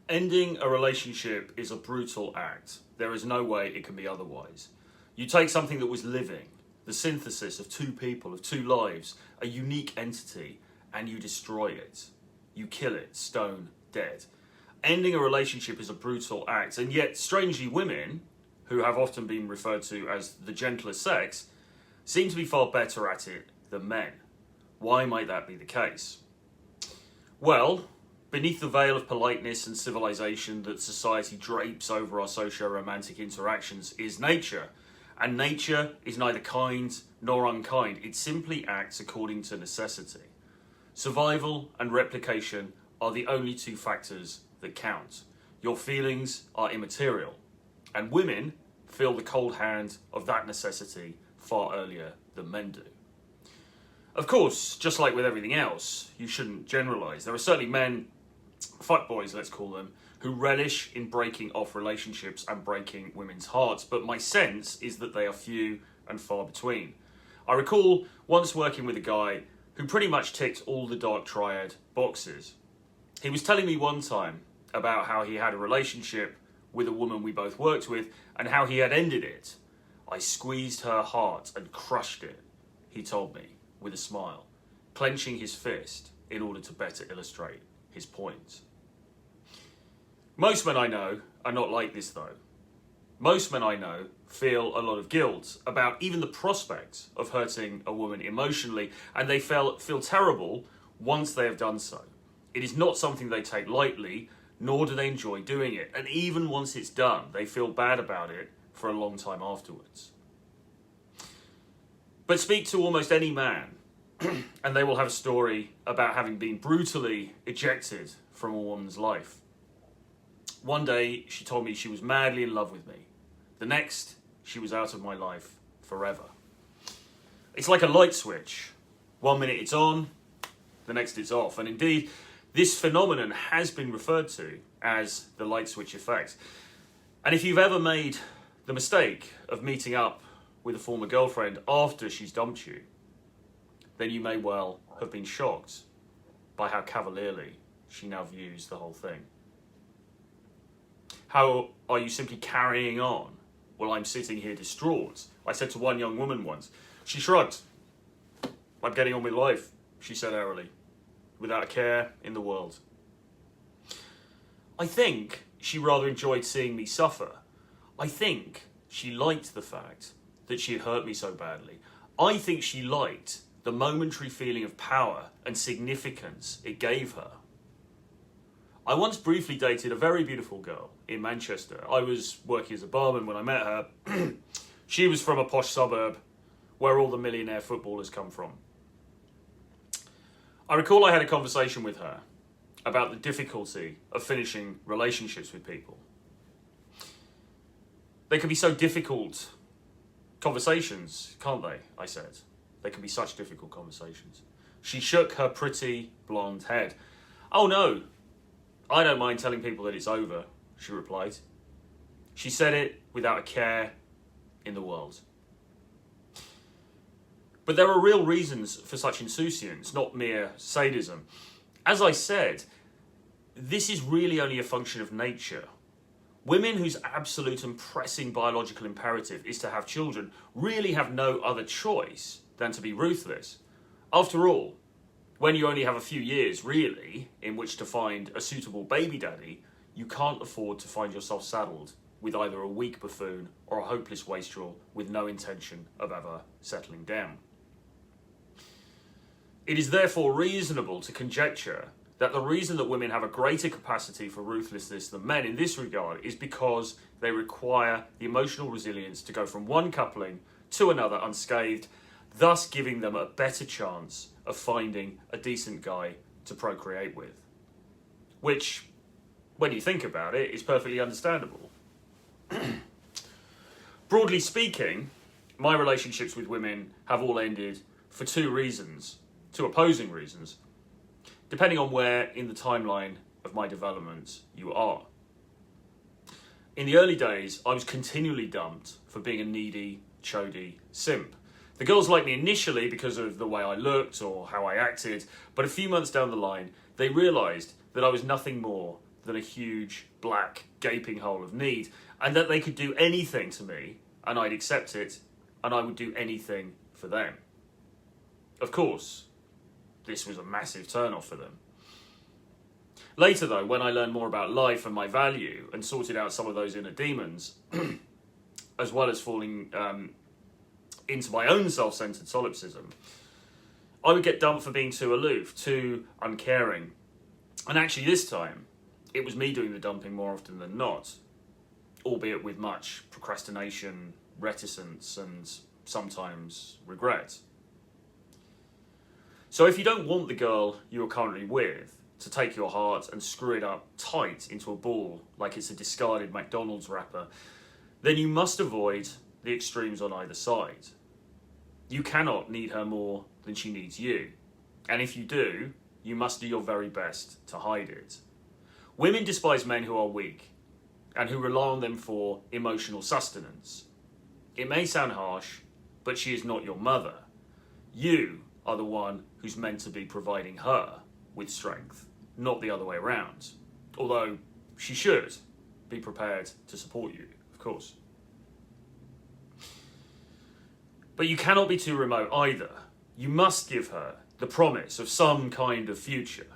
Ending a relationship is a brutal act. There is no way it can be otherwise. You take something that was living, the synthesis of two people, of two lives, a unique entity, and you destroy it. You kill it, stone dead. Ending a relationship is a brutal act, and yet, strangely, women, who have often been referred to as the gentler sex, seem to be far better at it than men. Why might that be the case? Well, beneath the veil of politeness and civilization that society drapes over our socio-romantic interactions is nature. And nature is neither kind nor unkind. It simply acts according to necessity. Survival and replication are the only two factors that count. Your feelings are immaterial. And women feel the cold hand of that necessity far earlier than men do. Of course, just like with everything else, you shouldn't generalise. There are certainly men, fuckboys let's call them, who relish in breaking off relationships and breaking women's hearts, but my sense is that they are few and far between. I recall once working with a guy who pretty much ticked all the dark triad boxes. He was telling me one time about how he had a relationship with a woman we both worked with and how he had ended it. I squeezed her heart and crushed it, he told me with a smile, clenching his fist in order to better illustrate his point. Most men I know are not like this though. Most men I know feel a lot of guilt about even the prospect of hurting a woman emotionally, and they feel terrible once they have done so. It is not something they take lightly, nor do they enjoy doing it. And even once it's done, they feel bad about it for a long time afterwards. But speak to almost any man, and they will have a story about having been brutally ejected from a woman's life. One day, she told me she was madly in love with me. The next, she was out of my life forever. It's like a light switch. 1 minute it's on, the next it's off. And indeed, this phenomenon has been referred to as the light switch effect. And if you've ever made the mistake of meeting up with a former girlfriend after she's dumped you, then you may well have been shocked by how cavalierly she now views the whole thing. How are you simply carrying on? Well, I'm sitting here distraught, I said to one young woman once. She shrugged. I'm getting on with life, she said airily, without a care in the world. I think she rather enjoyed seeing me suffer. I think she liked the fact that she had hurt me so badly. I think she liked the momentary feeling of power and significance it gave her. I once briefly dated a very beautiful girl in Manchester. I was working as a barman when I met her. She was from a posh suburb where all the millionaire footballers come from. I recall I had a conversation with her about the difficulty of finishing relationships with people. They can be so difficult conversations, can't they? I said. They can be such difficult conversations. She shook her pretty blonde head. Oh no, I don't mind telling people that it's over, she replied. She said it without a care in the world. But there are real reasons for such insouciance, not mere sadism. As I said, this is really only a function of nature. Women whose absolute and pressing biological imperative is to have children really have no other choice than to be ruthless. After all, when you only have a few years, really, in which to find a suitable baby daddy, you can't afford to find yourself saddled with either a weak buffoon or a hopeless wastrel with no intention of ever settling down. It is therefore reasonable to conjecture that the reason that women have a greater capacity for ruthlessness than men in this regard is because they require the emotional resilience to go from one coupling to another unscathed, thus giving them a better chance of finding a decent guy to procreate with. Which, when you think about it, is perfectly understandable. Broadly speaking, my relationships with women have all ended for two opposing reasons, depending on where in the timeline of my development you are. In the early days, I was continually dumped for being a needy, chody simp. The girls liked me initially because of the way I looked or how I acted, but a few months down the line, they realised that I was nothing more than a huge, black, gaping hole of need, and that they could do anything to me, and I'd accept it, and I would do anything for them. Of course, this was a massive turn-off for them. Later, though, when I learned more about life and my value, and sorted out some of those inner demons, as well as falling into my own self-centered solipsism, I would get dumped for being too aloof, too uncaring. And actually this time, it was me doing the dumping more often than not, albeit with much procrastination, reticence, and sometimes regret. So if you don't want the girl you are currently with to take your heart and screw it up tight into a ball like it's a discarded McDonald's wrapper, then you must avoid the extremes on either side. You cannot need her more than she needs you. And if you do, you must do your very best to hide it. Women despise men who are weak and who rely on them for emotional sustenance. It may sound harsh, but she is not your mother. You are the one who's meant to be providing her with strength, not the other way around. Although she should be prepared to support you, of course. But you cannot be too remote either. You must give her the promise of some kind of future.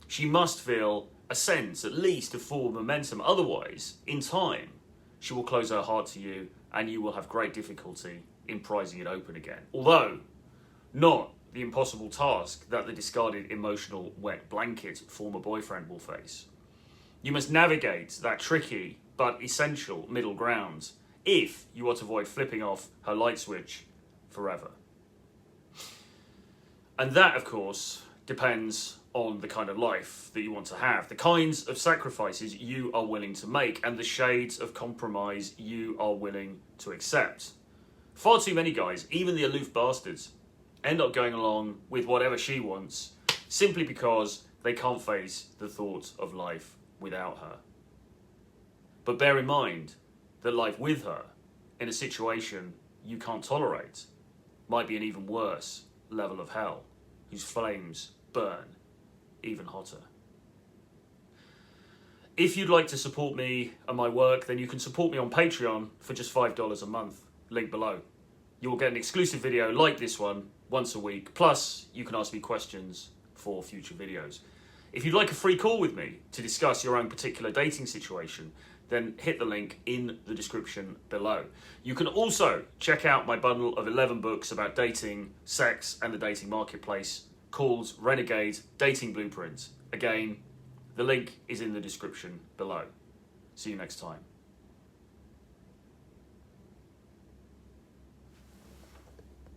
She must feel a sense, at least, of forward momentum. Otherwise, in time, she will close her heart to you and you will have great difficulty in prizing it open again. Although, not the impossible task that the discarded emotional wet blanket former boyfriend will face. You must navigate that tricky but essential middle ground if you are to avoid flipping off her light switch forever. And that, of course, depends on the kind of life that you want to have, the kinds of sacrifices you are willing to make, and the shades of compromise you are willing to accept. Far too many guys, even the aloof bastards, end up going along with whatever she wants simply because they can't face the thought of life without her. But bear in mind that life with her, in a situation you can't tolerate, might be an even worse level of hell, whose flames burn even hotter. If you'd like to support me and my work, then you can support me on Patreon for just $5 a month, link below. You will get an exclusive video like this one once a week, plus you can ask me questions for future videos. If you'd like a free call with me to discuss your own particular dating situation, then hit the link in the description below. You can also check out my bundle of 11 books about dating, sex, and the dating marketplace called Renegade Dating Blueprint. Again, the link is in the description below. See you next time.